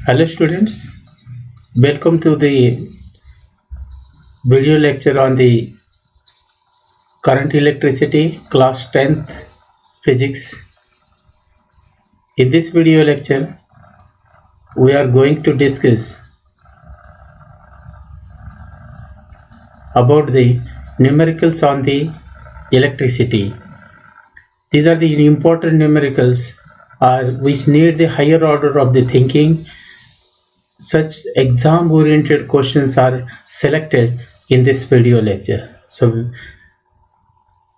Hello students, welcome to the video lecture on the current electricity class 10th physics. In this video lecture, we are going to discuss about the numericals on the electricity. These are the important numericals which need the higher order of the thinking. Such exam oriented questions are selected in this video lecture. So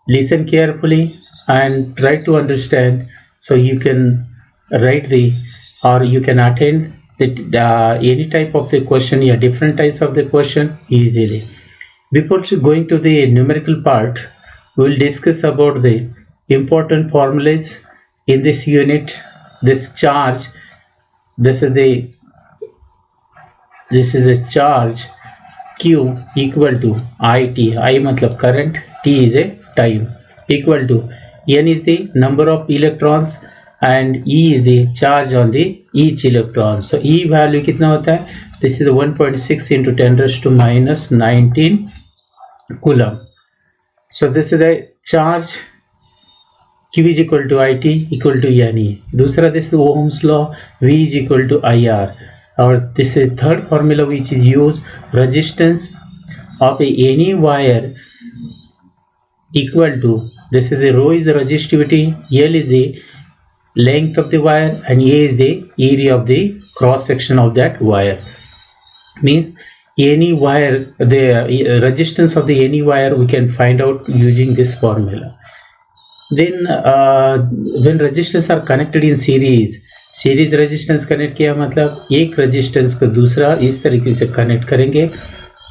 listen carefully and try to understand so you can write or you can attend any type of the question or different types of the question easily. Before going to the numerical part, we will discuss about the important formulas in this unit. This charge, this is a charge Q equal to IT. I matlab current, T is a time, equal to N is the number of electrons and E is the charge on the each electron. So E value kitna hota hai? This is 1.6 into 10 raised to minus 19 coulomb. So this is the charge Q is equal to IT equal to NE. Dusra, this is Ohm's law, V is equal to IR. Or this is third formula which is used, resistance of any wire equal to, this is the rho is the resistivity, L is the length of the wire and A is the area of the cross section of that wire. Means any wire, the resistance of the any wire we can find out using this formula. Then when resistors are connected in series resistance connect किया मतलब एक resistance को दूसरा इस तरीके से connect करेंगे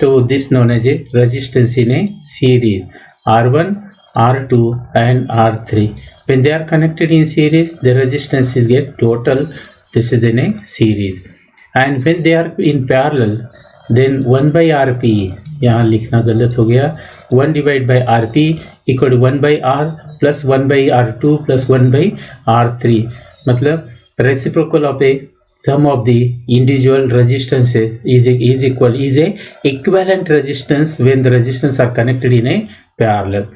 तो this known as a resistance in a series R1, R2 and R3. When they are connected in series, the resistance is get total. This is in a series. And when they are in parallel, then 1 by RP, यहाँ लिखना गलत हो गया, 1 divided by RP equal to 1 by R plus 1 by R2 plus 1 by R3. मतलब reciprocal of a sum of the individual resistances is a equivalent resistance when the resistance are connected in a parallel.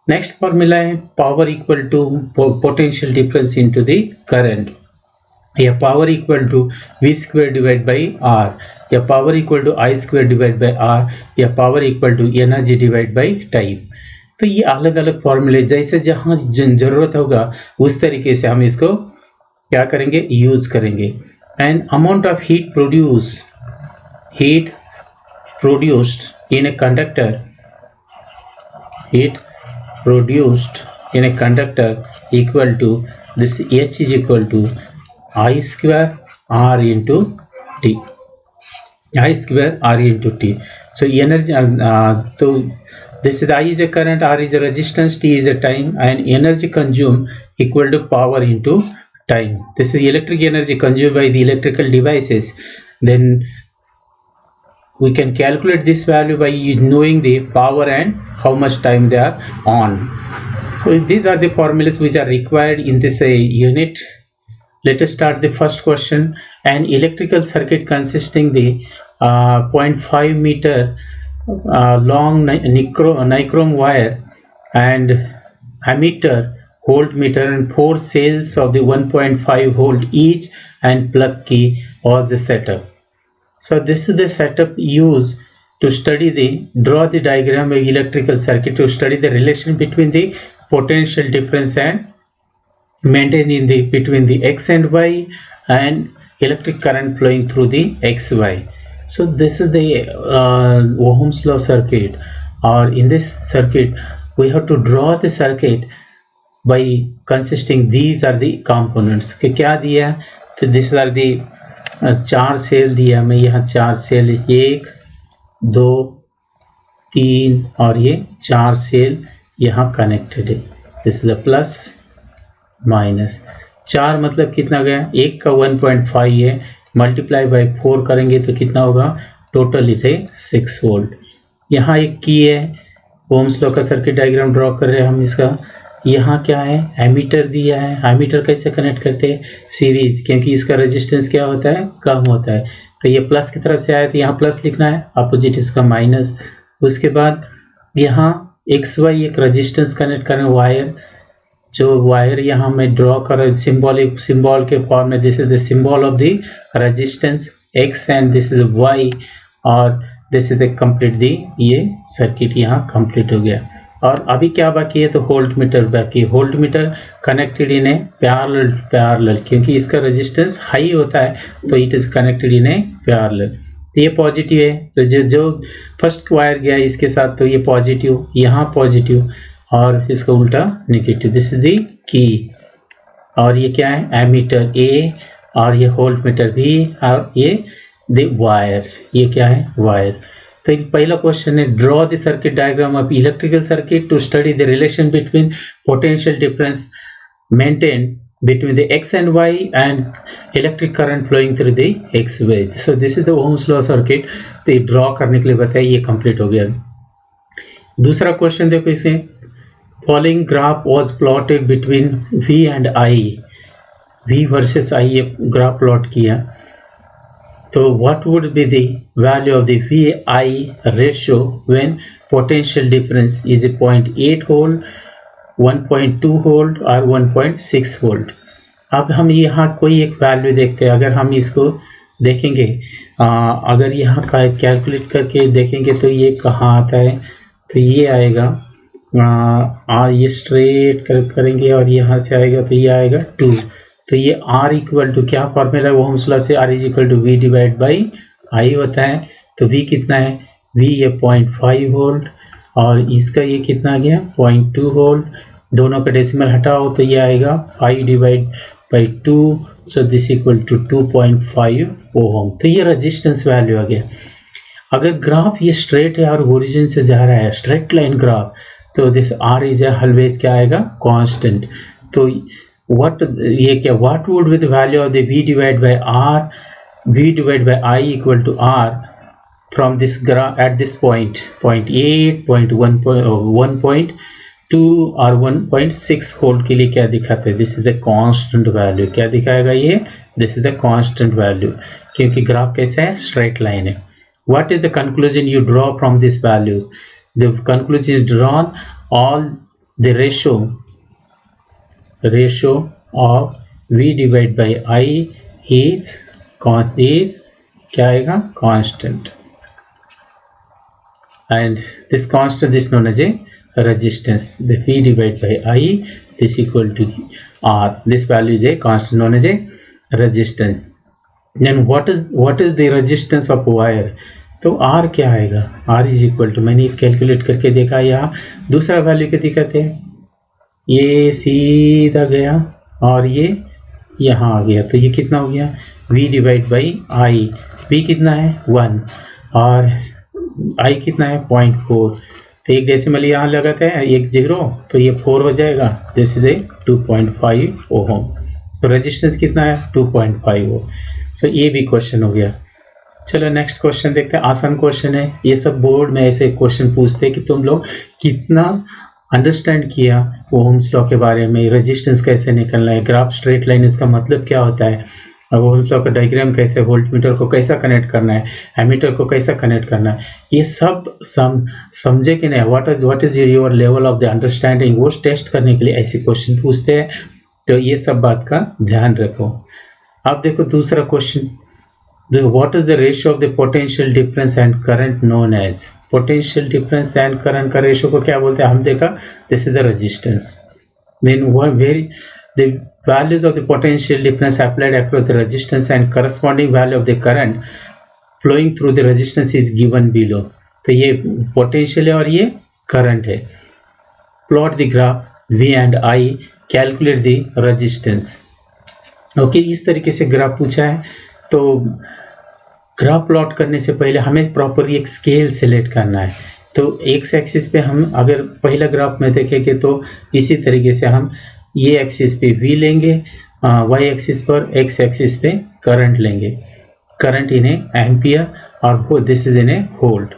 Next formula है power equal to potential difference into the current. या power equal to V square divided by R, या power equal to I square divided by R, या power equal to energy divided by time. तो ये अलग अलग फॉर्मूले जैसे जहाँ जरूरत होगा उस तरीके से हम इसको क्या करेंगे, यूज करेंगे. And amount of heat produced in a conductor equal to this H is equal to I square R into T. So energy, so this is I is a current, R is a resistance, T is a time, and energy consumed equal to power into time. This is electric energy consumed by the electrical devices. Then we can calculate this value by knowing the power and how much time they are on. So these are the formulas which are required in this unit. Let us start the first question. An electrical circuit consisting the 0.5 meter long nichrome wire and ammeter, voltmeter and 4 cells of the 1.5 volt each and plug key was the setup. So this is the setup used to draw the diagram of electrical circuit to study the relation between the potential difference and maintain between the X and Y and electric current flowing through the XY. So this is the Ohm's law circuit, or in this circuit we have to draw the circuit by consisting, these are the components. कि क्या दिया, तो these are the 4 cell दिया हमें, यहाँ 4 cell 1 2 3 और ये 4 cell यहाँ कनेक्टेड है. This is the plus minus. 4 मतलब कितना गया, एक का 1.5 है, मल्टीप्लाई बाय 4 करेंगे तो कितना होगा, टोटल इसे 6 वोल्ट. यहाँ एक की है, ओम्स लॉ का सर्किट डायग्राम ड्रॉ कर रहे हैं हम इसका. यहाँ क्या है, एमीटर दिया है। एमीटर कैसे कनेक्ट करते हैं, सीरीज, क्योंकि इसका रेजिस्टेंस क्या होता है, कम होता है। तो ये प्लस की तरफ से आया तो यहाँ प्लस लिखना है, अपोजिट इसका माइनस। उसके बाद यहाँ एक्स वाई एक रेजिस्टेंस कनेक्ट करें, वायर, जो वायर यहाँ मैं ड्रॉ कर रहा हूँ सिंबल के फॉर्म में, this is the symbol of the resistance X and this is Y, और this is the complete the, ये सर्किट यहाँ कंप्लीट हो गया। और अभी क्या बाकी है, तो वोल्ट मीटर बाकी है। Volt meter connected in a parallel, क्योंकि इसका रेजिस्टेंस हाई होता है तो it is connected in a parallel. तो ये पॉजिटिव है, तो जो फर्स्ट वायर गया इसके साथ तो ये पॉजिटिव, यहाँ पॉजिटिव, और इसका उल्टा negative. This is the key. और ये क्या है, एमीटर ए, और ये वोल्ट मीटर बी, और ये द वायर, ये क्या है, वायर। तो पहला क्वेश्चन है, draw the circuit diagram of electrical circuit to study the relation between potential difference maintain between the x and y and electric current flowing through the x way. So this is the Ohm's law circuit. तो ये draw करने के लिए बताया, ये complete हो गया। दूसरा क्वेश्चन देखो इसे, following graph was plotted between v and i, v versus i ये ग्राफ प्लॉट किया, तो what would be the value of the vi ratio when potential difference is 0.8 volt, 1.2 volt और 1.6 वोल्ट। अब हम यहाँ कोई एक वैल्यू देखते हैं, अगर हम इसको देखेंगे, अगर यहाँ का कैलकुलेट करके देखेंगे तो ये कहाँ आता है, तो ये आएगा, ये स्ट्रेट करेंगे और यहाँ से आएगा तो ये आएगा 2। तो ये R इक्वल टू क्या फॉर्मूला है ओहम्स लॉ से, R is equal to V divide by I होता है। तो V कितना है, V ये 0.5 वोल्ट, और इसका ये कितना आ गया 0.2 वोल्ट, दोनों का डेसिमल हटाओ तो ये आएगा 5 divide by 2, so this equal to 2.5 ohm. तो ये रेजिस्टेंस वैल्यू आ गया। अगर ग्राफ ये स्ट्रेट है और ओरिजिन से जा रहा है, स्ट्रेट लाइन ग्राफ, तो दिस R इज ऑलवेज क्या आएगा, कांस्टेंट। तो ये क्या, what would be the value of the V divide by R, V divide by I equal to R from this graph at this point, 0.8, 1.2 और 1.6 volt के लिए क्या दिखाते हैं, this is the constant value. क्या दिखाएगा ये, this is the constant value, क्योंकि ग्राफ कैसा है, स्ट्रेट लाइन है। What is the conclusion you draw from this values, the conclusion is drawn all the ratio of V divide by I is क्या आएगा, constant, and this constant is known as a resistance. The V divided by I, this equal to R. This value is a constant known as a resistance. Then what is the resistance of wire? तो R क्या आएगा, R is equal to, मैंने calculate करके देखा, यहाँ दूसरा value क्या दिखाते हैं, ये सीधा गया और ये यहाँ आ गया, तो ये कितना हो गया, V divide by I। V कितना है 1 और I कितना है 0.4, तो एक डेसिमल यहाँ लगाते हैं, एक 0, तो ये 4 हो जाएगा, दिस इज ए 2.5 ओहम। तो रेजिस्टेंस कितना है 2.5 ओम। सो ये भी क्वेश्चन हो गया। चलो नेक्स्ट क्वेश्चन देखते हैं, आसान क्वेश्चन है। ये सब बोर्ड में ऐसे क्वेश्चन पूछते हैं कि तुम लोग कितना अंडरस्टैंड किया ओहम्स लॉ के बारे में, रेजिस्टेंस कैसे निकलना है, ग्राफ स्ट्रेट लाइन इसका मतलब क्या होता है, ओहम्स लॉ का डायग्राम कैसे, वोल्ट मीटर को कैसा कनेक्ट करना है, एमीटर को कैसा कनेक्ट करना है, ये सब समझे कि नहीं, what is your level of the understanding, वो टेस्ट करने के लिए ऐसे क्वेश्चन पूछते हैं। तो ये सब बात का ध्यान रखो। अब देखो दूसरा question, what is the ratio of the potential difference and current known as, potential difference and current का रेशियो को क्या बोलते हैं, हम देखा, this is the resistance. Then vary the values of the potential difference applied across the resistance and corresponding value of the current flowing through the resistance is given below। तो ये potential है और ये current है। plot the graph V and I, calculate the resistance। Okay, इस तरीके से graph पूछा है। तो ग्राफ प्लॉट करने से पहले हमें प्रॉपरली एक स्केल सेलेक्ट करना है। तो एक्स एक्सिस पे हम अगर पहला ग्राफ में देखेंगे तो इसी तरीके से हम ये एक्सिस पे V लेंगे, वाई एक्सिस पर, एक्स एक्सिस पे करंट लेंगे, करंट इन एम्पियर और this is in A volt.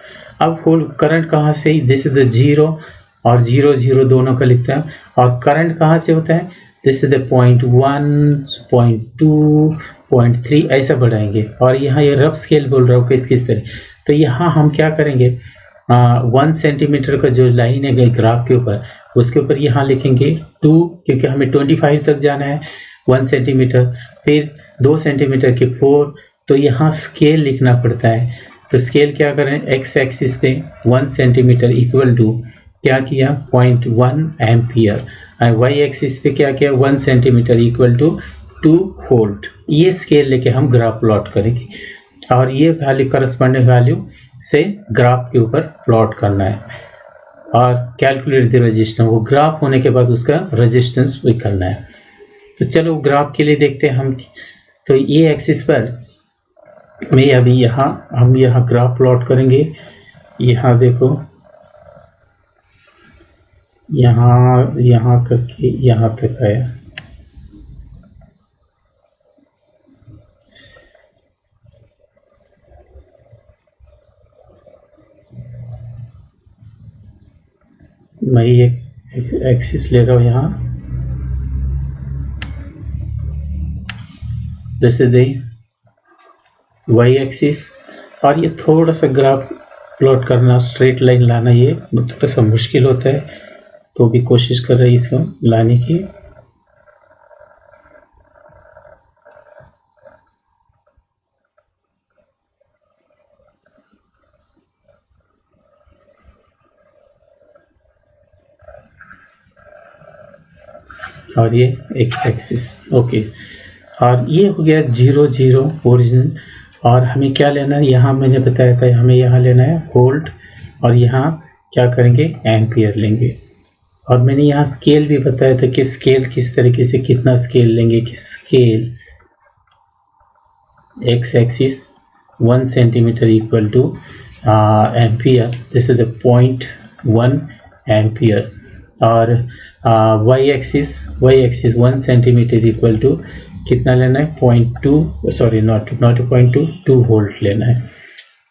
अब वोल्ट करंट कहाँ से, दिस इज द 0, और 0 0 दोनों का लिखता है। और करंट कहाँ से होता है, दिस इज द 0.1 0.2 0.3 ऐसा बढ़ाएंगे। और यहाँ ये रफ स्केल बोल रहा हूँ किस तरह, तो यहाँ हम क्या करेंगे, 1 सेंटीमीटर का जो लाइन है ग्राफ के ऊपर, उसके ऊपर यहाँ लिखेंगे 2, क्योंकि हमें 25 तक जाना है 1 सेंटीमीटर, फिर 2 सेंटीमीटर के 4, तो यहाँ स्केल लिखना पड़ता है। तो स्केल क्या करें, एक्स एक्सिस पे 1 सेंटीमीटर इक्वल टू क्या किया 0.1 एम्पियर, और वाई एक्सिस पे क्या किया 1 सेंटीमीटर इक्वल टू 2 वोल्ट। ये स्केल लेके हम ग्राफ प्लॉट करेंगे, और ये वैल्यू करस्पॉन्डिंग वैल्यू से ग्राफ के ऊपर प्लॉट करना है, और कैलकुलेट द रेजिस्टेंस, वो ग्राफ होने के बाद उसका रेजिस्टेंस भी करना है। तो चलो ग्राफ के लिए देखते हैं हम। तो ये एक्सिस पर मैं अभी हम यहाँ ग्राफ प्लॉट करेंगे। यहाँ देखो, यहाँ करके यहाँ तक आया, मैं एक एक्सिस ले रहा हूँ यहाँ, जैसे दे वाई एक्सिस, और ये थोड़ा सा ग्राफ प्लॉट करना, स्ट्रेट लाइन लाना, ये थोड़ा सा मुश्किल होता है, तो भी कोशिश कर रहे हैं इसको लाने की। और ये एक्स एक्सिस, ओके। और ये हो गया 0 0 ओरिजिनल। और हमें क्या लेना है, यहाँ मैंने बताया था हमें यहाँ लेना है वोल्ट, और यहाँ क्या करेंगे एम्पियर लेंगे। और मैंने यहाँ स्केल भी बताया था कि स्केल किस तरीके से, कितना स्केल लेंगे, कि scale X axis 1 centimetre equal to ampere, this is the 0.1 ampere. और Y axis 1 centimetre equal to कितना लेना है 0.2, सॉरी नॉट 0.2, 2 वोल्ट लेना है।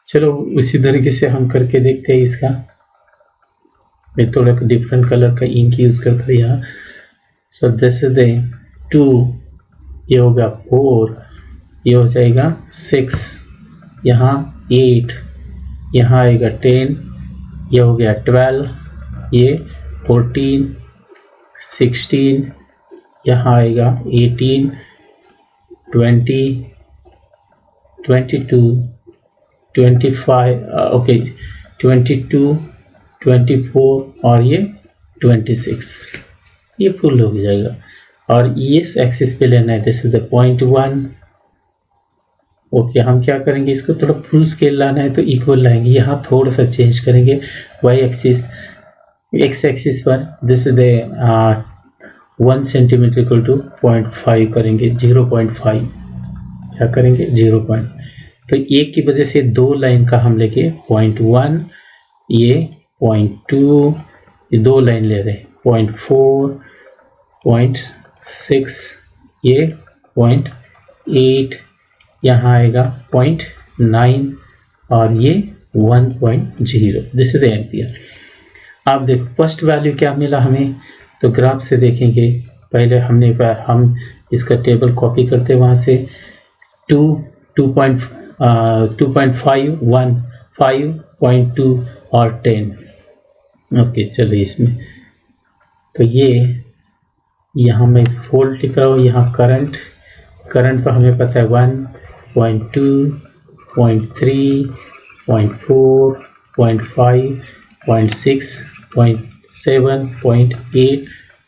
चलो उसी तरीके से हम करके देखते हैं इसका। मैं थोड़ा डिफरेंट कलर का इंक यूज करता हूँ यहाँ। सो दिस इज द 2, ये होगा 4, ये हो जाएगा 6, यहाँ 8, यहाँ आएगा 10, ये हो गया 12, ये 14, 16, यहाँ आएगा 18, 20, 22, 25, ओके 22, 24, और ये 26, ये फुल हो जाएगा। और ये एक्सिस पे लेना है, दिस इज द 0.1, ओके। हम क्या करेंगे, इसको थोड़ा फुल स्केल लाना है तो इक्वल लाएंगे, यहाँ थोड़ा सा चेंज करेंगे। वाई एक्सिस, एक्स एक्सिस पर this is the 1 centimetre equal to 0.5 करेंगे, 0.5, क्या करेंगे 0. तो एक की वजह से 2 लाइन का हम लेके 0.1, ये 0.2, ये 2 लाइन ले रहे हैं 0.4, 0.6, ये 0.8, यहाँ आएगा 0.9, और ये 1.0, दिस इज द एम्पियर। आप देखो फर्स्ट वैल्यू क्या मिला हमें, तो ग्राफ से देखेंगे। पहले हम इसका टेबल कॉपी करते हैं वहाँ से, 2.5, 1, 5.2 और 10, ओके। चलिए इसमें तो ये यहाँ मैं वोल्ट लिख रहा हूँ, यहाँ करंट तो हमें पता है 1.2, 0.3, 0.4, 0.5, 0.6, 0.7, 0.8,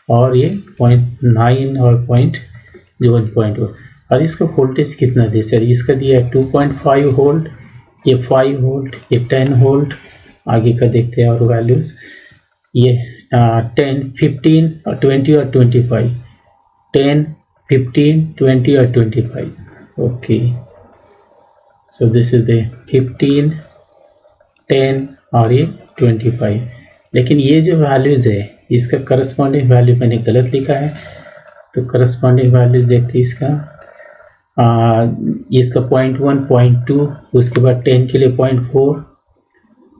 और ये 0.9 और 1.1। और इसका वोल्टेज कितना दिया सर, इसका दिया है 2.5 वोल्ट, ये 5 वोल्ट, ये 10 वोल्ट। आगे का देखते हैं और वैल्यूज, ये 10, 15 और 20 और 25, 10, 15, 20 और 25, okay. So this is the 15, 10 और ये 25। लेकिन ये जो वैल्यूज है इसका करस्पॉन्डिंग वैल्यू मैंने गलत लिखा है, तो करस्पॉन्डिंग वैल्यूज देखते हैं इसका। इसका 0.1, 0.2, उसके बाद 10 के लिए 0.4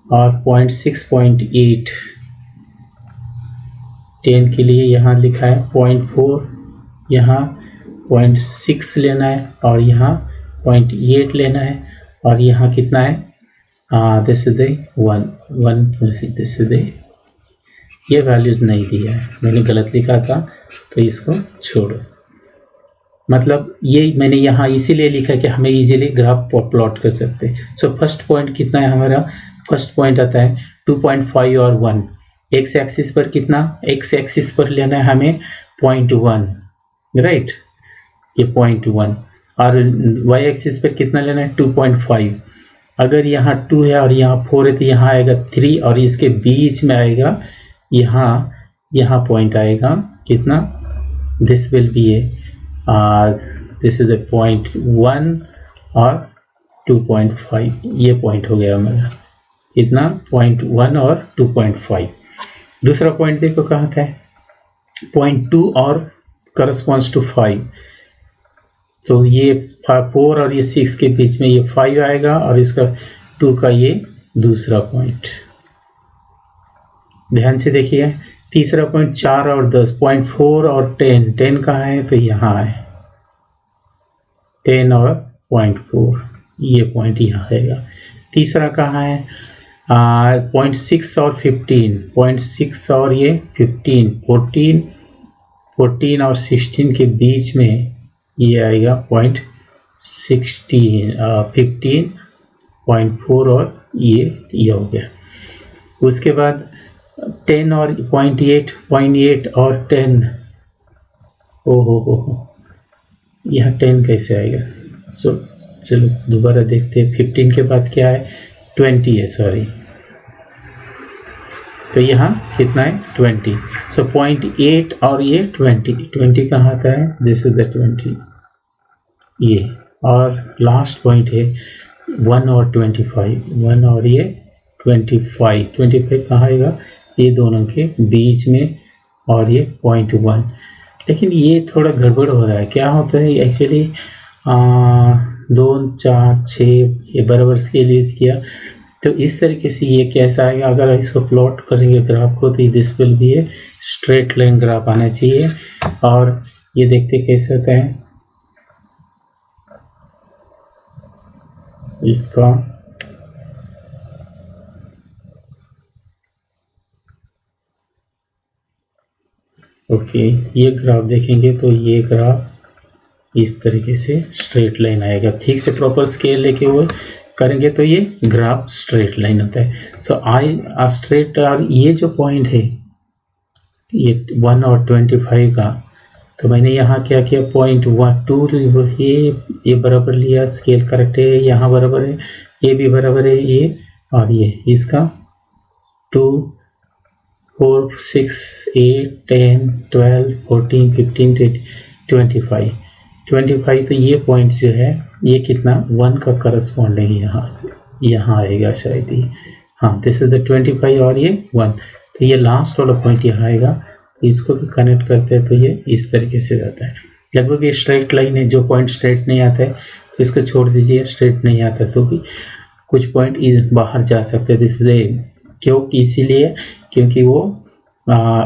और 0.6, 0.8, 10 के लिए यहाँ लिखा है 0.4, यहाँ 0.6 लेना है और यहाँ 0.8 लेना है और यहाँ कितना है this is the 1 this is the, ये वैल्यूज नहीं दिया है, मैंने गलत लिखा था तो इसको छोड़ो। मतलब ये मैंने यहाँ इसीलिए लिखा कि हमें इजीली ग्राफ प्लॉट कर सकते हैं। सो फर्स्ट पॉइंट कितना है हमारा, फर्स्ट पॉइंट आता है 2.5 और 1। एक्स एक्सिस पर कितना, एक्स एक्सिस पर लेना है हमें 0.1, राइट, ये 0.1 और वाई एक्सिस पर कितना लेना है 2.5। अगर यहाँ 2 है और यहाँ 4 है तो यहाँ आएगा 3 और इसके बीच में आएगा यहाँ पॉइंट आएगा कितना, this will be A this is a 0.1 और 2.5, ये पॉइंट हो गया मेरा कितना 0.1 और 2.5। दूसरा पॉइंट देखो कहाँ था 0.2 और करस्पॉन्ड्स टू 5, तो ये 4 और ये 6 के बीच में ये 5 आएगा और इसका 2 का ये दूसरा पॉइंट। ध्यान से देखिए तीसरा पॉइंट 4 और 10, 0.4 और 10 कहाँ है तो यहाँ है 10 और 0.4, ये पॉइंट यहाँ आएगा। तीसरा कहाँ है 0.6 और 15, 0.6 और ये 15, 14 और 16 के बीच में ये आएगा 15, 0.4 और ये हो गया। उसके बाद 10 और 0.8 और 10, हो यहाँ 10 कैसे आएगा। सो चलो दोबारा देखते हैं। 15 के बाद क्या है 20 है, सॉरी, तो यहाँ कितना है 20। सो 0.8 और ये 20 कहाँ आता है, दिस इज द 20 ये। और लास्ट पॉइंट है 1 और 25, 1 और ये 25 कहाँ आएगा, ये दोनों के बीच में और ये 0.1। लेकिन ये थोड़ा गड़बड़ हो रहा है, क्या होता है एक्चुअली 2, 4, 6 ये बराबर स्केल यूज किया तो इस तरीके से ये कैसा आएगा। अगर इसको प्लॉट करेंगे ग्राफ को तो this will be a straight line graph आना चाहिए। और ये देखते कैसे होता है इसका, ओके ये ग्राफ देखेंगे तो ये ग्राफ इस तरीके से स्ट्रेट लाइन आएगा। ठीक से प्रॉपर स्केल लेके वो करेंगे तो ये ग्राफ स्ट्रेट लाइन होता है। सो स्ट्रेट, और ये जो पॉइंट है ये 1 और 25 का, तो मैंने यहाँ क्या किया 0.12 ये बराबर लिया, स्केल करेक्ट है, यहाँ बराबर है, ये भी बराबर है, ये और ये इसका 2, 4, 6, 8, 10, 12, 14, 15, 25 तो ये पॉइंट जो है ये कितना 1 का करस्पॉन्डिंग यहाँ से यहाँ आएगा शायद ही, हाँ दिस इज द 25 और ये 1, तो ये लास्ट वाला पॉइंट यहाँ आएगा। इसको भी कनेक्ट करते हैं तो ये इस तरीके से रहता है। लगभग ये स्ट्रेट लाइन है, जो पॉइंट स्ट्रेट नहीं आता है तो इसको छोड़ दीजिए, स्ट्रेट नहीं आता तो भी कुछ पॉइंट बाहर जा सकते हैं। दिस इज क्यों, इसीलिए क्योंकि वो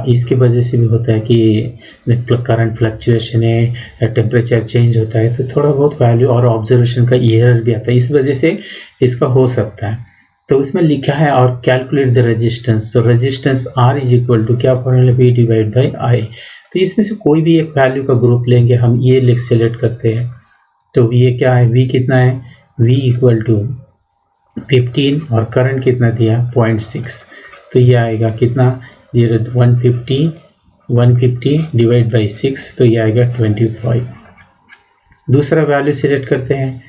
इसकी वजह से भी होता है कि करंट फ्लक्चुएशन है, टेम्परेचर चेंज होता है तो थोड़ा बहुत वैल्यू और ऑब्जर्वेशन का एरर भी आता है, इस वजह से इसका हो सकता है। तो इसमें लिखा है और कैलकुलेट द रेजिस्टेंस, तो resistance R is equal to क्या formula V divide by I। तो इसमें से कोई भी एक वैल्यू का ग्रुप लेंगे, हम ये सेलेक्ट करते हैं तो ये क्या है, V कितना है, V इक्वल टू 15 और करंट कितना दिया 0.6, तो ये आएगा कितना 150 डिवाइड बाई 6, तो ये आएगा 25। दूसरा वैल्यू सिलेक्ट करते हैं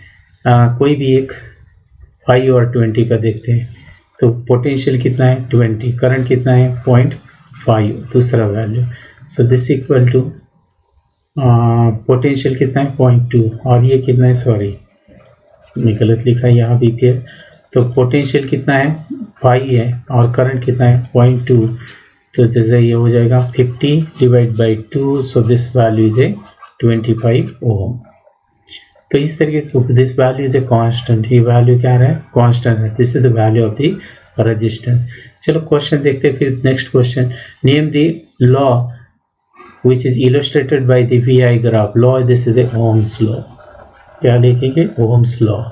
कोई भी एक 5 और 20 का देखते हैं, तो पोटेंशियल कितना है 20, करंट कितना है 0.5 दूसरा value. So this equal to potential कितना है 0.2 और ये कितना है, सॉरी मैं गलत लिखा है यहाँ भी फिर, तो पोटेंशियल कितना है 5 है और करंट कितना है 0.2, तो जैसे ये हो जाएगा 50 divide by 2, so this value is a 25 ओम। तो इस तरीके से this value is a constant, ये वैल्यू क्या है कांस्टेंट है, this is the value of the resistance. चलो क्वेश्चन देखते हैं फिर next question, name the law which is illustrated by the VI graph. Law, this is the Ohm's law. क्या लिखेंगे? Ohm's law.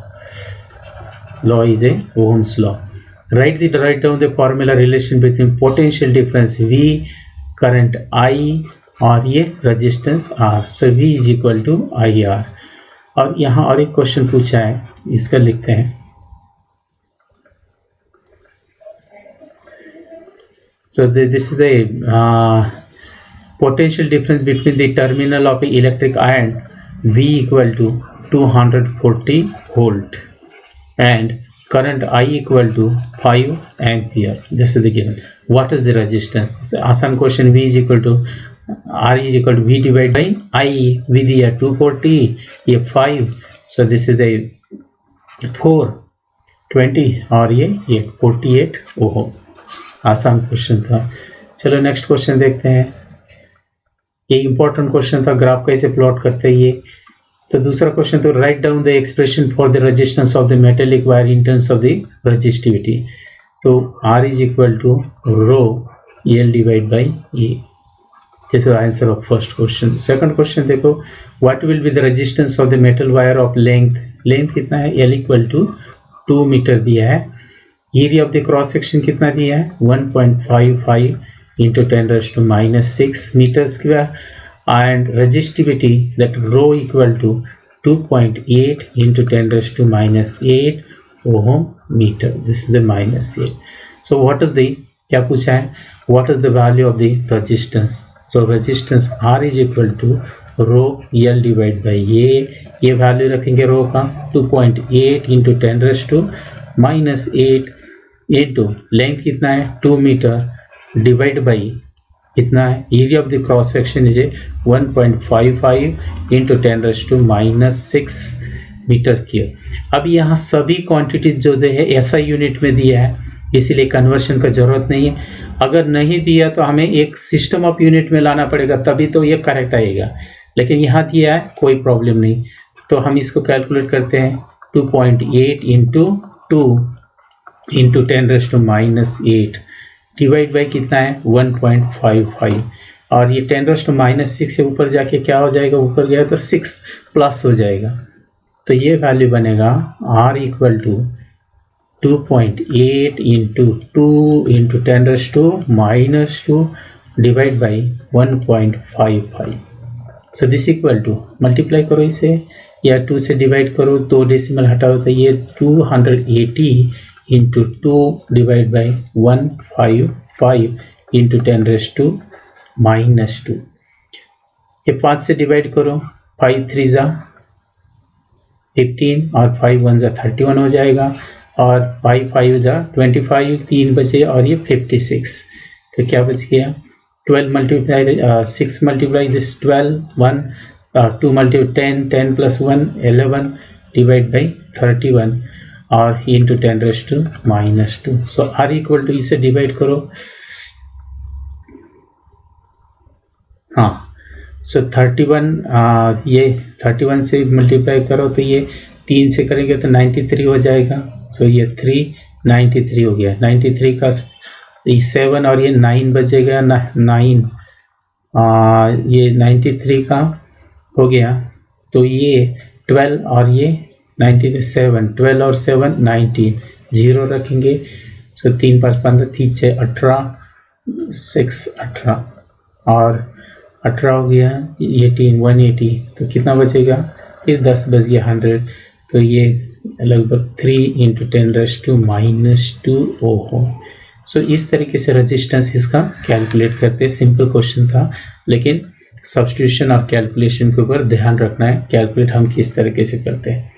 Law is a Ohm's law. Write down the formula relation between potential difference V, current I और ये resistance R. So V is equal to IR. और यहाँ और एक question पूछा है, इसका लिखते हैं. So this is the potential difference between the terminal of the electric iron V equal to 240 volt and current I equal to 5 ampere. This is the given. What is the resistance? So आसान question. V is equal to R is equal to V divided by I. V दिया 240, ये 5, so this is the 420 और ये 48 ओम. आसान question था. चलो next question देखते हैं. ये इंपॉर्टेंट क्वेश्चन था. ग्राफ कैसे प्लॉट करते हैं ये. तो दूसरा क्वेश्चन तो write down the expression for the resistance of the metallic wire in terms of the resistivity. तो R is equal to rho L divide by E. This is answer of first question. Second question देखो. What will be the resistance of the metal wire of length. Length कितना है? L equal to 2 metre दिया है. Area of the cross section कितना दिया है? 1.55 into 10⁻⁻6 metre square. And resistivity, that rho equal to 2.8 into 10⁻⁸ ohm meter. This is the -8. So what is the, क्या पूछा है? What is the value of the resistance? So resistance R is equal to rho L divided by A. ये value रखेंगे रो का 2.8 into 10⁻⁸ into length कितना है? 2 metre divide by कितना है? Area of the cross section is 1.55 into 10⁻⁻6 metre square. अब यहाँ सभी क्वांटिटीज जो दे है SI यूनिट में दिया है, इसीलिए कन्वर्शन का जरूरत नहीं है. अगर नहीं दिया तो हमें एक सिस्टम ऑफ यूनिट में लाना पड़ेगा, तभी तो ये करेक्ट आएगा. लेकिन यहाँ दिया है, कोई प्रॉब्लम नहीं. तो हम इसको कैलकुलेट करते हैं. 2.8 इंटू 2 इंटू 10⁻⁸ डिवाइड बाई कितना है? 1.55. और ये 10⁻⁶ से ऊपर जाके क्या हो जाएगा? ऊपर गया तो 6 प्लस हो जाएगा. तो ये वैल्यू बनेगा R equal to 2.8 into 2 into 10⁻⁻2 divide by 1.55. So this equal to, multiply करो इसे या 2 से डिवाइड करो, 2 डेसिमल हटाओ तो ये 280 इंटू 2 डिवाइड बाई 155 इंटू 10⁻⁻². ये 5 से डिवाइड करो. 5 3 जा 15 और 5 1 जा 31 हो जाएगा. और 5 5 जा 25, 3 बचे और ये 56. तो क्या बच गया? 12 multiply 6 multiply this 12 1 2 multiply 10 10 plus 1 11 divide by 31 और into 10⁻⁻². So R equal to इसे डिवाइड करो. हाँ, सो 31 ये 31 से मल्टीप्लाई करो तो ये 3 से करेंगे तो 93 हो जाएगा. सो ये 393 हो गया. 93 का 7 और ये 9 बचेगा. 9 ये 93 का हो गया. तो ये 12 और ये 97, 12 और 7 19, 0 रखेंगे. सो 3 5 15 3 6 18 6 18 और 18 हो गया. 18 180 तो कितना बचेगा? फिर 10 बच गया 100. तो ये लगभग 3 इंटू 10⁻⁻² ओम. सो इस तरीके से रेजिस्टेंस इसका कैलकुलेट करते हैं. सिंपल क्वेश्चन था, लेकिन सब्स्टिट्यूशन और कैलकुलेशन के ऊपर ध्यान रखना है. कैलकुलेट हम किस तरीके से करते हैं.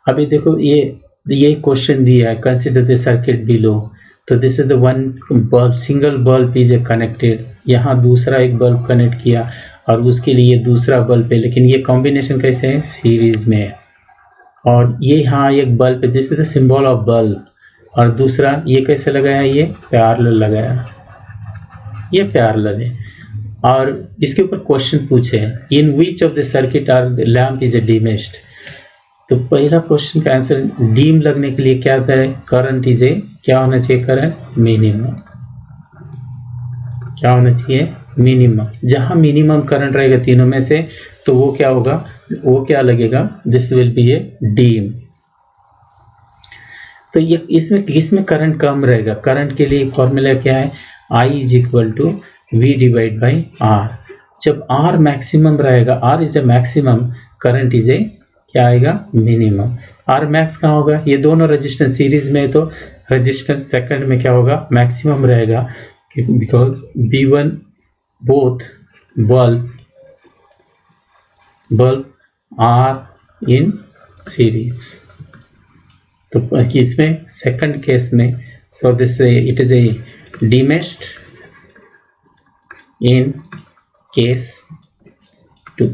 अभी देखो ये क्वेश्चन दिया है, कंसिडर द सर्किट बिलो. तो this is the one bulb, single bulb is A connected. यहाँ दूसरा एक बल्ब कनेक्ट किया और उसके लिए दूसरा बल्ब है, लेकिन ये कॉम्बिनेशन कैसे है? सीरीज में है. और ये यहाँ एक बल्ब है, this is the symbol of bulb. और दूसरा ये कैसे लगाया? ये पैरेलल लगाया, ये पैरेलल है. और इसके ऊपर क्वेश्चन पूछे हैं, in which of the circuit are the lamp is a diminished. तो पहला क्वेश्चन का आंसर, डीम लगने के लिए क्या करें? करंट इज ए, क्या होना चाहिए? Current minimum. क्या होना चाहिए, मिनिमम। जहाँ मिनिमम करंट रहेगा तीनों में से तो वो क्या होगा, वो क्या लगेगा, this will be a dim. तो ये इसमें करंट कम रहेगा। करंट के लिए फॉर्मूला क्या है, I is equal to V divide by R. जब R मैक्सिमम रहेगा, R is a maximum, current is a क्या आएगा, मिनिमम। R मैक्स कहाँ होगा, ये दोनों रेजिस्टेंस सीरीज में, तो रेजिस्टेंस सेकंड में क्या होगा, मैक्सिमम रहेगा, because B1 both bulb are in series. तो इसमें सेकंड केस में, so this it is a dimmest in case 2।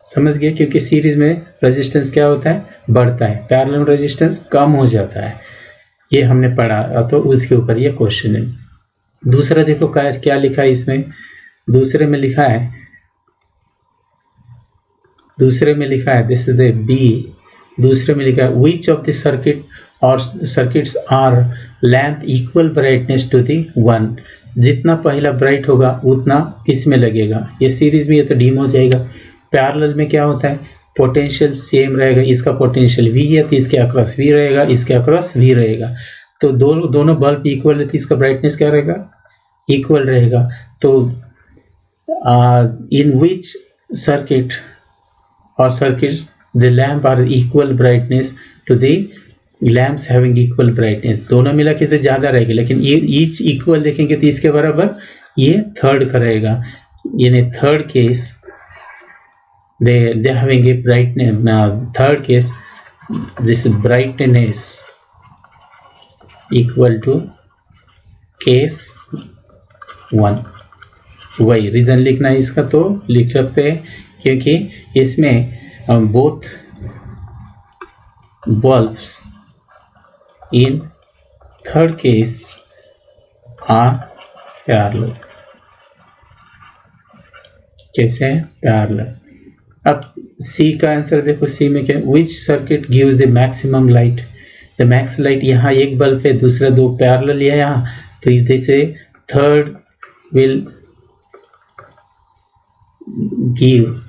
समझ गए, क्योंकि सीरीज में रेजिस्टेंस क्या होता है, बढ़ता है, पैरेलल रेजिस्टेंस कम हो जाता है। ये हमने पढ़ा, तो उसके ऊपर ये क्वेश्चन है। दूसरा देखो क्या लिखा है इसमें, दूसरे में लिखा है दिस इज द बी। दूसरे में लिखा है विच ऑफ द सर्किट और circuits are lamp equal brightness to the 1। जितना पहला ब्राइट होगा उतना इसमें लगेगा। ये सीरीज में ये तो डीम हो जाएगा। पैरेलल में क्या होता है, पोटेंशियल सेम रहेगा, इसका पोटेंशियल V है तो इसके अक्रॉस V रहेगा, इसके अक्रॉस V रहेगा। तो दोनों बल्ब इक्वल है तो इसका ब्राइटनेस क्या रहेगा, इक्वल रहेगा। तो इन विच सर्किट और circuits the lamp are equal brightness to the lamps having equal brightness. दोनों मिला के तो ज़्यादा रहेगी, लेकिन ये ईच इक्वल देखेंगे तो इसके बराबर ये थर्ड का रहेगा। यानी third case they having a brightness, third case this brightness equal to case 1। वही रीजन लिखना है इसका, तो लिख सकते हैं, क्योंकि इसमें both bulbs in third case are parallel। कैसे है, पैरेलल। अब सी का आंसर देखो, सी में क्या, विच circuit gives the maximum light. The max light यहाँ एक बल्ब है, दूसरा दो पैरेलल है यहाँ, तो इधर से third will give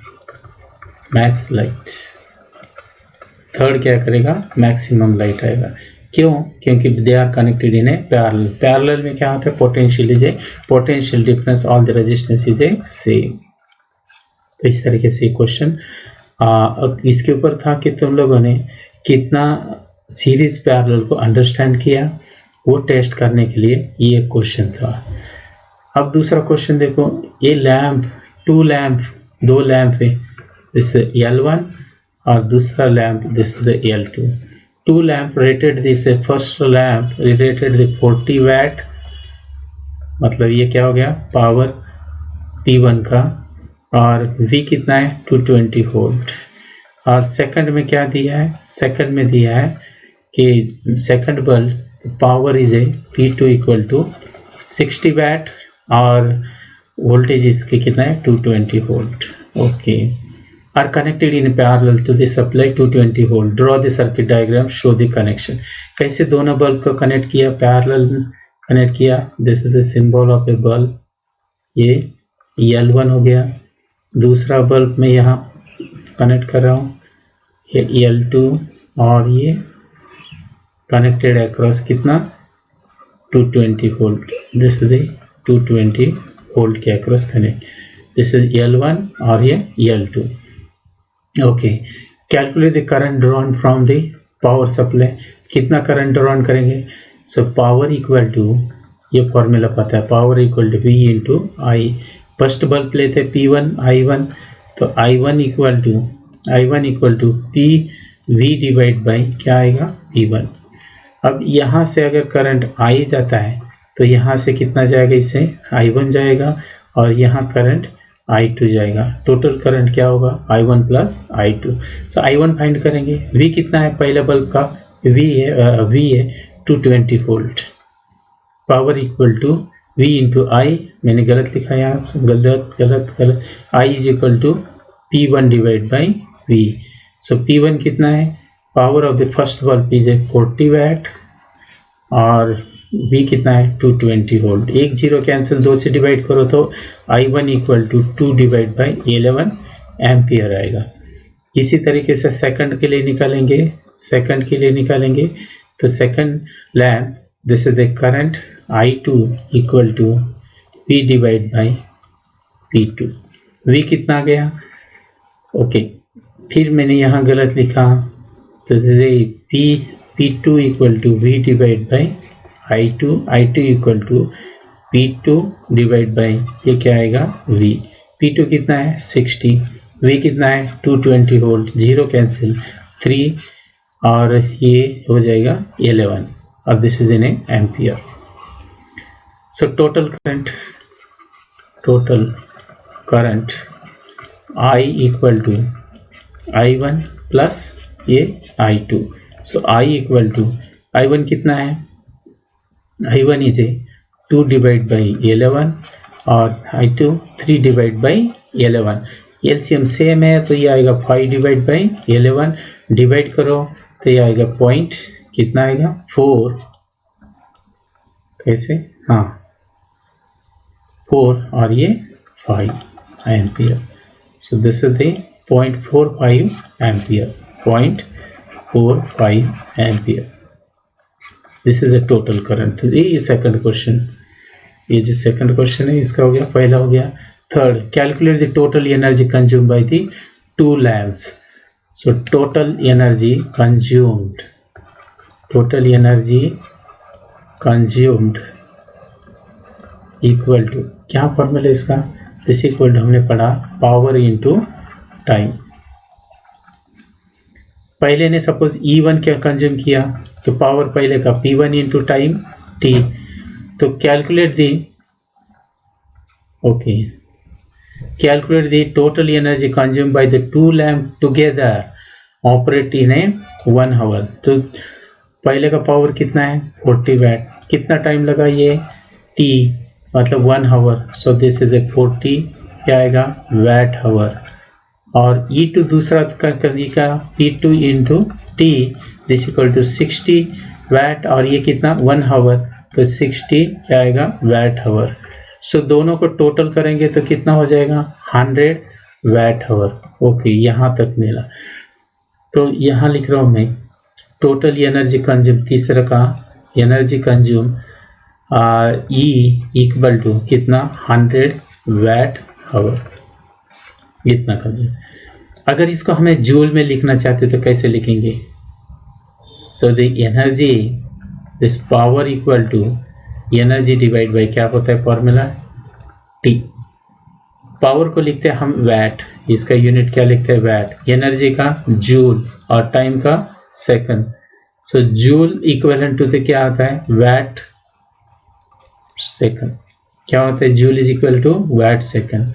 max light. Third क्या करेगा, मैक्सिमम लाइट आएगा। क्यों, क्योंकि they are connected in a parallel. Parallel में क्या होता है, potential difference all the resistance is a same. तो इस तरीके से क्वेश्चन इसके ऊपर था कि तुम लोगों ने कितना सीरीज पैरेलल को अंडरस्टैंड किया, वो टेस्ट करने के लिए ये क्वेश्चन था। अब दूसरा क्वेश्चन देखो, ये लैम्प दो लैम्प है, दिस L1 और दूसरा lamp this L2। 2 lamp rated, this first lamp rated 40 वाट, मतलब ये क्या हो गया, पावर P1 का, और V कितना है, 220 वोल्ट। और सेकंड में क्या दिया है, सेकंड में दिया है कि second bulb power is a P2 equal to 60 watt और वोल्टेज इसके कितना है, 220 volt. Okay, are connected in parallel to the supply 220 volt. Draw the circuit diagram, show the connection. कैसे दोनों बल्ब को कनेक्ट किया, पैरेलल कनेक्ट किया। This is the symbol of a bulb, ये L1 हो गया। दूसरा बल्ब में यहाँ कनेक्ट कर रहा हूँ, ये L2, और ये कनेक्टेड अक्रॉस कितना, 220 वोल्ट। दिस इज 220 वोल्ट के across connect. This is L1 और ये L2। Okay, calculate the current drawn from the power supply. कितना करंट ड्रॉन करेंगे, सो पावर इक्वल टू, ये फॉर्मूला पता है, power equal to V into I. First bulb लेते P1 I1, तो I1 equal to P V divide by क्या आएगा, P1। अब यहाँ से अगर करंट I जाता है तो यहाँ से कितना जाएगा, इससे I1 जाएगा, और यहाँ करंट I2 जाएगा। टोटल करंट क्या होगा, I1 प्लस I2। सो I1 फाइंड करेंगे। V कितना है पहले बल्ब का, V है 220 volt. Power equal to V into I, मैंने गलत लिखा यहाँ, गलत। I is equal to P1 divide by V। So P1 कितना है, power of the first bulb is a 40 watt, और V कितना है 220 वोल्ट। एक जीरो कैंसिल, 2 से डिवाइड करो तो I1 equal to 2 divide by 11 ampere आएगा। इसी तरीके से सेकंड के लिए निकालेंगे, तो second lamp this is the current I2 equal to P divide by P2। V कितना आ गया? ओके, फिर मैंने यहाँ गलत लिखा, तो P2 equal to V divide by I2 equal to P2 divide by ये क्या आएगा V। P2 कितना है 60, V कितना है 220 वोल्ट, जीरो कैंसिल 3 और ये हो जाएगा 11 और this is in ampere. So total current I equal to I1 plus ये I2। So I equal to I1 कितना है, I1 इज 2 डिवाइड बाई 11 और I2 3 divide by 11। LCM same है तो ये आएगा 5 डिवाइड बाई 11, डिवाइड करो तो ये आएगा पॉइंट कितना आएगा 4, कैसे, हाँ 4 और ये 5 ampere. So this is the 0.45 ampere, 0.45 ampere. This is a total current. ये सेकंड क्वेश्चन, ये जो सेकंड क्वेश्चन है इसका हो गया, पहला हो गया। Third, calculate the total energy consumed by the 2 lamps. So total energy consumed equal to, क्या फॉर्मूला इसका, दिस इक्वल टू हमने पढ़ा पावर इनटू टाइम। पहले ने सपोज E1 क्या कंज्यूम किया तो पावर पहले का P1 इंटू टाइम T। तो calculate the total energy consume by the 2 lamp together operate in 1 hour. तो पहले का पावर कितना है 40 वैट, कितना टाइम लगा ये T मतलब 1 आवर। सो दिस इज 40 क्या आएगा वैट आवर। और E2 दूसरा करने का P2 into T this equal to 60 watt और ये कितना 1 आवर, तो 60 क्या आएगा वैट आवर। सो दोनों को टोटल करेंगे तो कितना हो जाएगा 100 वैट आवर। ओके, यहाँ तक मिला। तो यहाँ लिख रहा हूँ मैं टोटल एनर्जी कंज्यूम, तीसरा का energy consume E equal to कितना 100 वैट आवर, इतना कंज्यूम। अगर इसको हमें जूल में लिखना चाहते तो कैसे लिखेंगे? So the energy this power equal to energy divide by क्या होता है फॉर्मूला T। पावर को लिखते हैं हम वैट, इसका यूनिट क्या लिखते हैं वैट, एनर्जी का जूल और टाइम का second. So joule equivalent to तो क्या आता है वैट सेकंड, क्या होता है joule is equal to watt second.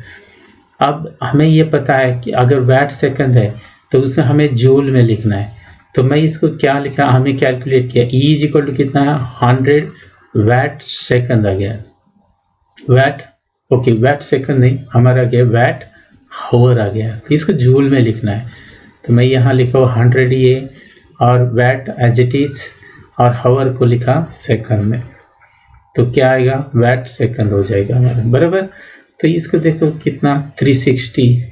अब हमें ये पता है कि अगर वैट सेकंड है तो उसे हमें जूल में लिखना है। तो मैं इसको क्या लिखा, हमें कैलकुलेट किया E इज इक्वल टू कितना है 100 वैट सेकंड आ गया, वैट ओके वैट सेकंड नहीं हमारा गया वैट हावर आ गया। तो इसको जूल में लिखना है तो मैं यहाँ लिखा 100 ये और वैट एज इट इज और हावर को लिखा सेकंड में, तो क्या आएगा वैट सेकंड हो जाएगा हमारा, बराबर। तो इसको देखो कितना 360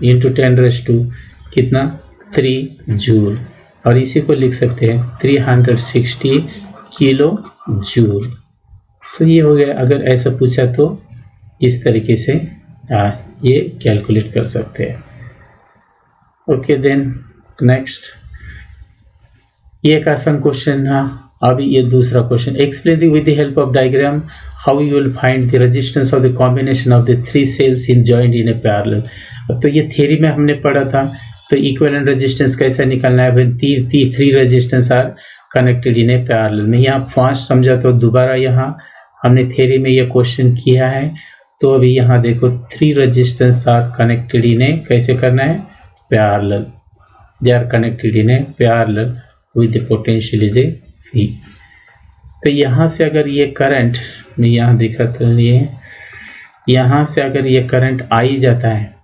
इंटू 10⁻² कितना 3 जूल, और इसी को लिख सकते हैं 360 किलो जूल। तो ये हो गया। अगर ऐसा पूछा तो इस तरीके से ये कैलकुलेट कर सकते हैं। ओके देन नेक्स्ट, ये एक आसान क्वेश्चन था। अभी ये दूसरा question, explain with the help of diagram how you will find the resistance of the combination of the 3 cells in joint in a parallel. तो ये थ्योरी में हमने पढ़ा था, तो इक्विवेलेंट रेजिस्टेंस कैसे निकालना है when 3 resistance are connected in a parallel में। यहाँ फास्ट समझा तो दोबारा यहाँ हमने थ्योरी में ये क्वेश्चन किया है। तो अभी यहाँ देखो 3 resistance are connected in a, कैसे करना है parallel, they are connected in a parallel with the potential is a V। तो यहाँ से अगर ये करंट मैं यहाँ दिखाता हूँ, ये यहाँ से अगर ये करंट I जाता है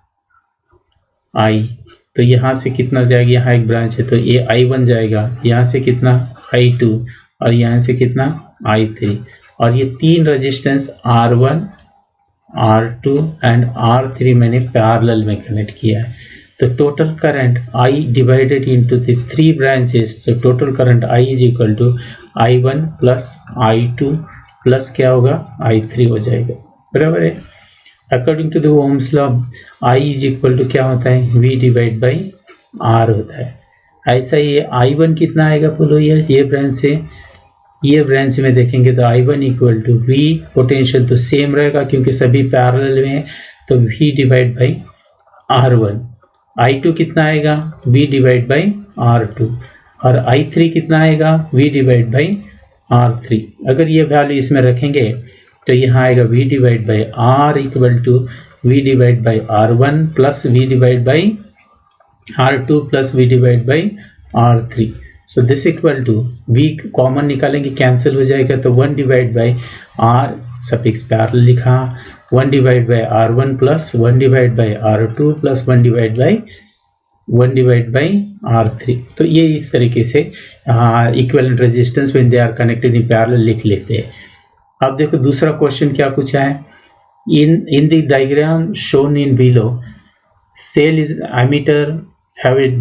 I तो यहाँ से कितना जाएगा, यहाँ एक ब्रांच है तो ये I1 जाएगा, यहाँ से कितना I2 और यहाँ से कितना I3, और ये तीन resistance R1, R2 and R3 मैंने पैरेलल में कनेक्ट किया है। तो total current I divided into the 3 branches, so total current I is equal to I1 plus I2 plus क्या होगा I3 हो जाएगा, बराबर है। According to the Ohm's law I is equal to क्या होता है, V डिवाइड बाई R होता है। ऐसा ये I1 कितना आएगा बोलो, ये ब्रांच से ये ब्रांच में देखेंगे तो I1 equal to V, potential तो सेम रहेगा क्योंकि सभी पैरेलल में है, तो V divide by R1। I2 कितना आएगा, V डिवाइड बाई R2, और I3 कितना आएगा, V डिवाइड बाई R3। अगर ये वैल्यू इसमें रखेंगे तो यहाँ आएगा V divide by R equal to V divide by R1 plus V divide by R2 plus V divide by R3। So this equal to V common निकालेंगे, cancel हो जाएगा, तो 1 divide by R suffix parallel लिखा, 1 divide by R1 plus 1 divide by R2 plus 1 divide by R3। तो ये इस तरीके से equivalent resistance when they are connected in parallel लिख लेते हैं। अब देखो दूसरा क्वेश्चन क्या पूछा है, in the diagram shown in below cell is ammeter have it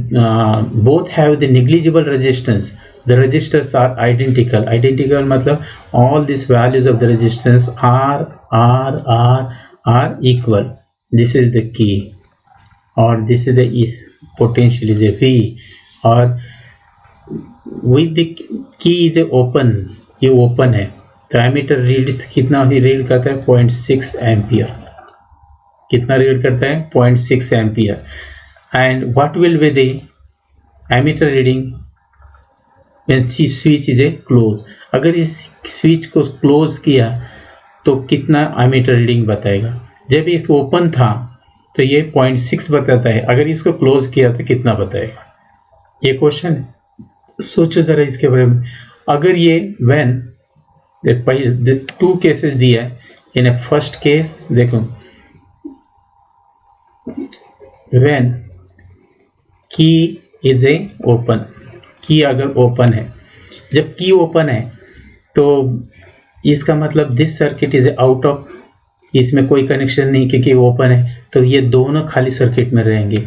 both have the negligible resistance, the resistors are identical मतलब all these values of the resistance are equal, this is the key, or this is the potential is a V, or with the key is a open, ये open है, तो ammeter reads कितना ही read करता है 0.6 ampere, कितना read करता है 0.6 ampere. And what will be the ammeter reading when switch is a close, अगर इस स्विच को क्लोज किया तो कितना एमीटर रीडिंग बताएगा। जब ये ओपन था तो ये 0.6 बताता है, अगर इसको क्लोज किया तो कितना बताएगा, ये क्वेश्चन है, सोचो जरा इसके बारे में। अगर ये व्हेन दिस 2 केसेस दिया है, इन ए फर्स्ट केस देखो व्हेन की इज ए ओपन, की अगर ओपन है, जब की ओपन है तो इसका मतलब this circuit is out of, इसमें कोई कनेक्शन नहीं क्योंकि ओपन है, तो ये दोनों खाली सर्किट में रहेंगे।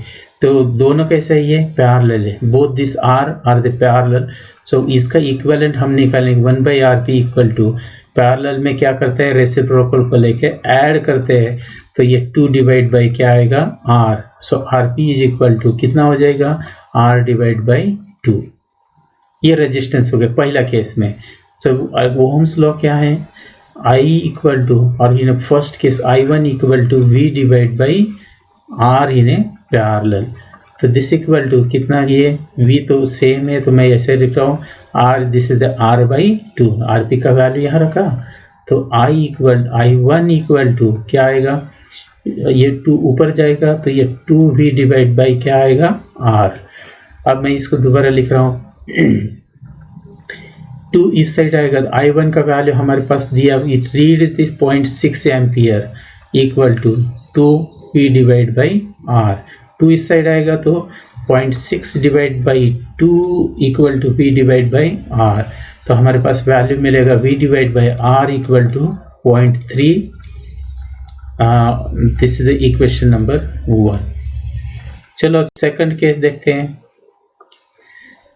तो दोनों कैसा है, ये पैरेलल है, both this are the parallel, so इसका इक्विवेलेंट हम निकालेंगे 1/RP इक्वल टू पैरेलल में क्या करते हैं, रेसिप्रोकल को लेके ऐड करते हैं, तो ये 2 डिवाइड बाई क्या आएगा R, so RP is equal to कितना हो जाएगा R डिवाइड बाई 2। ये रेजिस्टेंस हो गया पहला केस में। सो ओम्स लॉ क्या है, I इक्वल टू, और in first case I1 equal to V divide by R in a parallel, तो दिस इक्वल टू कितना, ये V तो सेम है तो मैं ऐसे लिख रहा हूँ R, this is the R/2, RP का वैल्यू यहाँ रखा, तो I1 इक्वल टू क्या आएगा, ये 2 ऊपर जाएगा तो ये 2V डिवाइड बाई क्या आएगा R। अब मैं इसको दोबारा लिख रहा हूँ 2 इस साइड आएगा, I1 का वैल्यू हमारे पास दिया, it reads this 0.6 ampere equal to 2V divide by R, 2 इस साइड आएगा तो 0.6 divide by 2 equal to V divide by R, तो हमारे पास वैल्यू मिलेगा V divide by R equal to 0.3। This is the equation number 1। चलो second case देखते हैं,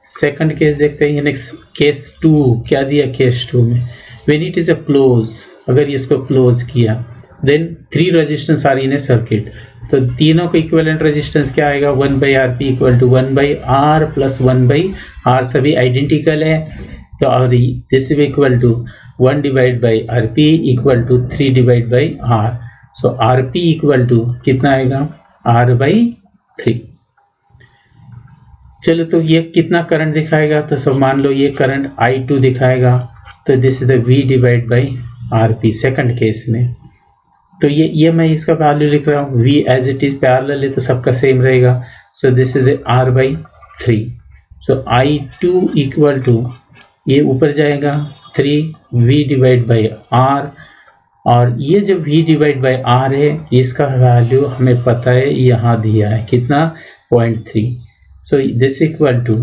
सेकंड केस देखते हैं, नेक्स्ट केस 2 क्या दिया, केस 2 में when it is a close, अगर इसको क्लोज किया then 3 resistance are in a circuit, तो तीनों को इक्विवेलेंट रेजिस्टेंस क्या आएगा 1/RP equal to 1/R plus 1/R, सभी आइडेंटिकल है, तो और this is equal to 1 divide by RP equal to 3 divide by R, so RP equal to कितना आएगा R/3। चलो तो ये कितना करंट दिखाएगा, तो सब मान लो ये करंट I2 दिखाएगा, तो this is the V divide by RP second case में, तो ये मैं इसका वैल्यू लिख रहा हूँ, V as it is parallel है तो सबका सेम रहेगा, so this is R/3, so I2 equal to ये ऊपर जाएगा 3V डिवाइड बाई R, और ये जो V डिवाइड बाई R है इसका वैल्यू हमें पता है यहाँ दिया है कितना 0.3. So this equal to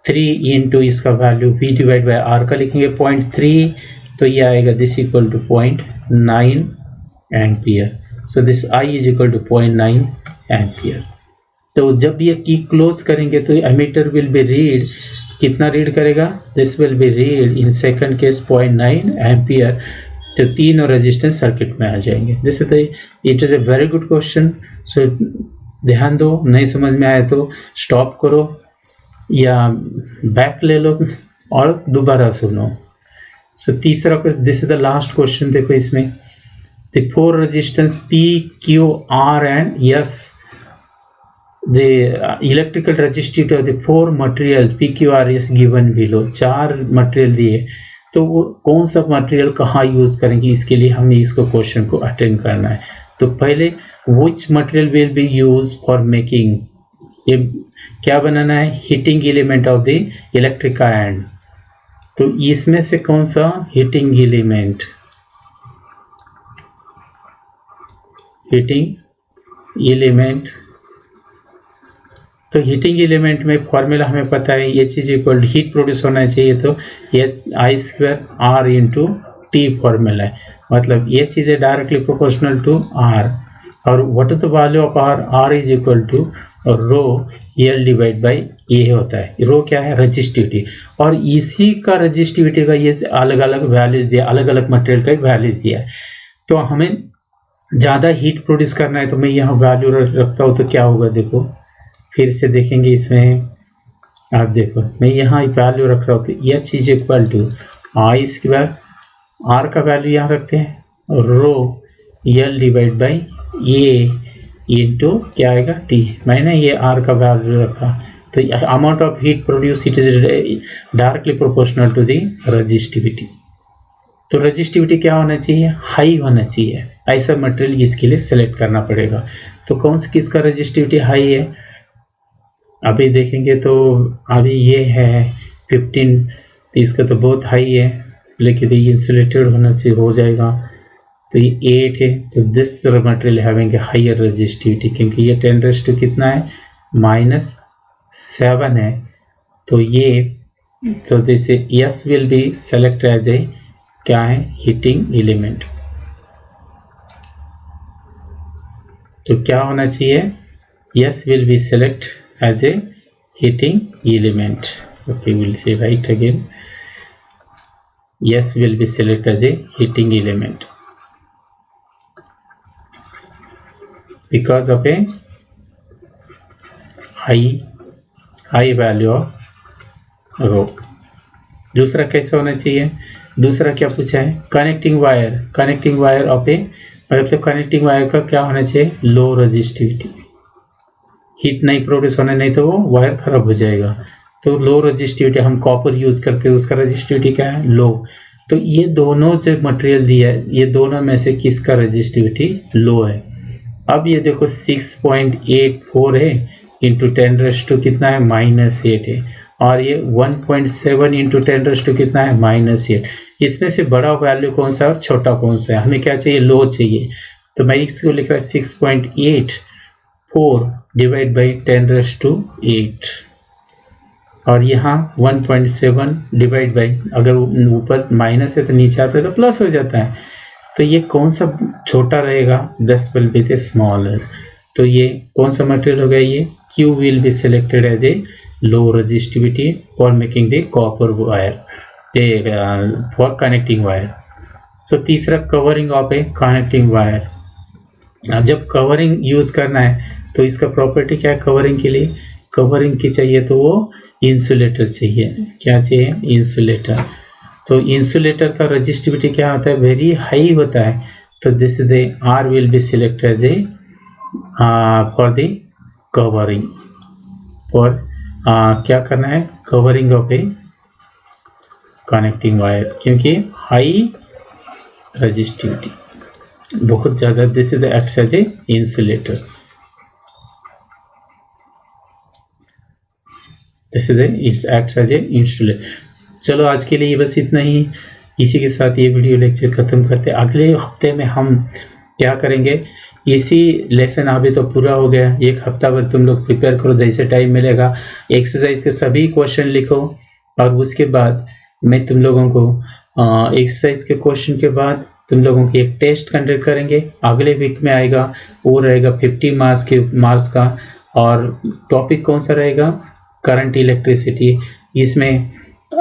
3 into इसका value V divide by R का लिखेंगे 0.3, तो ये आएगा this equal to 0.9 ampere. So this I is equal to 0.9 ampere. तो जब ये की क्लोज करेंगे तो एमीटर विल बी रीड, कितना रीड करेगा, this will be read in second case 0.9 ampere. तो तीनों रेजिस्टेंस सर्किट में आ जाएंगे. This is it is a very good question. So ध्यान दो, नहीं समझ में आए तो स्टॉप करो या बैक ले लो और दोबारा सुनो. सो तीसरा, this is the last question. देखो इसमें the four resistance P, Q, R and S, the electrical resistivity of the four materials P, Q, R, S given below. 4 material दिए, तो वो कौन सा मटेरियल कहाँ यूज करेंगे, इसके लिए हमें इसको क्वेश्चन को अटेंड करना है. तो पहले which material will be used for making, ये क्या बनाना है, heating element of the electric iron. तो इसमें से कौन सा हीटिंग एलिमेंट, हीटिंग एलिमेंट. तो हीटिंग एलिमेंट में फॉर्मूला हमें पता है, H is equal to heat produce होना चाहिए तो HI² R into T formula है. मतलब H is a directly proportional to R, और what is the value of R, R is equal to rho L divide by A होता है. रो क्या है, रजिस्टिविटी, और इसी का रजिस्टिविटी का ये अलग अलग वैल्यूज दिया, अलग अलग मटेरियल का वैल्यूज दिया है. तो हमें ज़्यादा हीट प्रोड्यूस करना है तो मैं यहाँ वैल्यू रखता हूँ, तो क्या होगा, देखो फिर से देखेंगे इसमें. आप देखो मैं यहाँ वैल्यू रख रहा हूँ, तो H is equal to I², R का वैल्यू यहाँ रखते हैं, और rho L divide by A into क्या आएगा T. मैंने ये R का वैल्यू रखा, तो amount of heat produce it is directly proportional to the resistivity. तो रजिस्टिविटी क्या होना चाहिए, हाई होना चाहिए. ऐसा मटेरियल इसके लिए सेलेक्ट करना पड़ेगा. तो कौन सा किसका रजिस्टिविटी हाई है, अभी देखेंगे. तो अभी ये है 15, इसका तो बहुत हाई है, लेकिन ये इंसुलेटेड होना चाहिए, हो जाएगा. तो ये 8 है, तो this material having higher resistivity, क्योंकि ये 10⁻⁻⁷ कितना है, -7 है. तो ये, तो this S will be select as a क्या है, हीटिंग एलिमेंट. तो क्या होना चाहिए, S will be select as a heating element. Okay, we'll say right again. S will be selected as a heating element because of a high value of rho. दूसरा कैसा होना चाहिए, दूसरा क्या पूछा है, कनेक्टिंग वायर ऑफ ए, मतलब connecting wire का क्या होना चाहिए, लो रजिस्टिविटी. हीट नहीं प्रोड्यूस होना, नहीं तो वो वायर खराब हो जाएगा. तो लो रजिस्टिविटी, हम कॉपर यूज करते हैं, उसका रजिस्टिविटी क्या है, लो. तो ये दोनों जो मटेरियल दिया है, ये दोनों में से किसका रजिस्टिविटी लो है. अब ये देखो 6.84 है इंटू 10⁻⁸ कितना है, -8 है, और ये 1.7 इंटू 10⁻⁸ कितना है, -8. इसमें से बड़ा वैल्यू कौन सा और छोटा कौन सा है, हमें क्या चाहिए, लो चाहिए. तो मैं इसको लिख रहा है 6.84 डिवाइड बाई 10⁻⁸, और यहाँ 1.7 डिवाइड बाई, अगर ऊपर माइनस है तो नीचे आता है तो प्लस हो जाता है. तो ये कौन सा छोटा रहेगा, 10 विल बी द स्मॉलर. तो ये कौन सा मटेरियल होगा, ये Q will be selected as a low resistivity for making the copper wire, for connecting wire. So तीसरा, covering of a connecting wire. जब कवरिंग यूज करना है तो इसका प्रॉपर्टी क्या है, कवरिंग के लिए, कवरिंग की चाहिए तो वो इंसुलेटर चाहिए. क्या चाहिए, इंसुलेटर. तो इंसुलेटर का रजिस्टिविटी क्या होता है, वेरी हाई होता है. तो this is the R will be selected as a for the covering, और क्या करना है, covering of a connecting wire, क्योंकि हाई रजिस्टिविटी बहुत ज़्यादा. This is the acts as a insulators. This is its acts as a insulator. चलो आज के लिए बस इतना ही. इसी के साथ ये वीडियो लेक्चर ख़त्म करते हैं. अगले हफ्ते में हम क्या करेंगे, इसी लेसन अभी तो पूरा हो गया, एक हफ्ता भर तुम लोग प्रिपेयर करो, जैसे टाइम मिलेगा एक्सरसाइज के सभी क्वेश्चन लिखो, और उसके बाद मैं तुम लोगों को एक्सरसाइज के क्वेश्चन के बाद तुम लोगों की एक टेस्ट कंडक्ट करेंगे, अगले वीक में आएगा, वो रहेगा 50 मार्क्स का। और टॉपिक कौन सा रहेगा? Current electricity. इसमें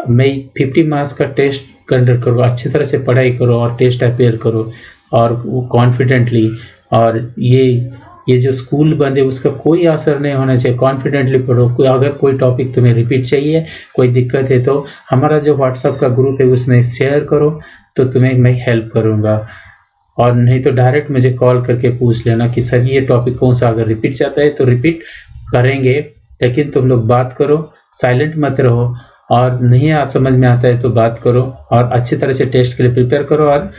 मैं 50 मार्क्स का टेस्ट कंडक्ट करो, अच्छी तरह से पढ़ाई करो और टेस्ट अपेयर करो और कॉन्फिडेंटली। और ये जो स्कूल बंद है उसका कोई असर नहीं होना चाहिए, कॉन्फिडेंटली पढ़ो। अगर कोई टॉपिक तुम्हें रिपीट चाहिए, कोई दिक्कत है, तो हमारा जो व्हाट्सएप का ग्रुप है उसमें शेयर करो, तो तुम्हें मैं हेल्प करूँगा। और नहीं तो डायरेक्ट मुझे कॉल करके पूछ लेना कि सर ये टॉपिक कौन सा, अगर रिपीट चाहता है तो रिपीट करेंगे, लेकिन तुम लोग बात करो, साइलेंट मत रहो। और नहीं समझ में आता है तो बात करो, और अच्छी तरह से टेस्ट के लिए प्रिपेयर करो और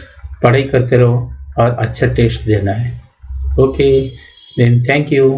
पढ़ाई करते रहो, और अच्छा टेस्ट देना है। Okay then, thank you.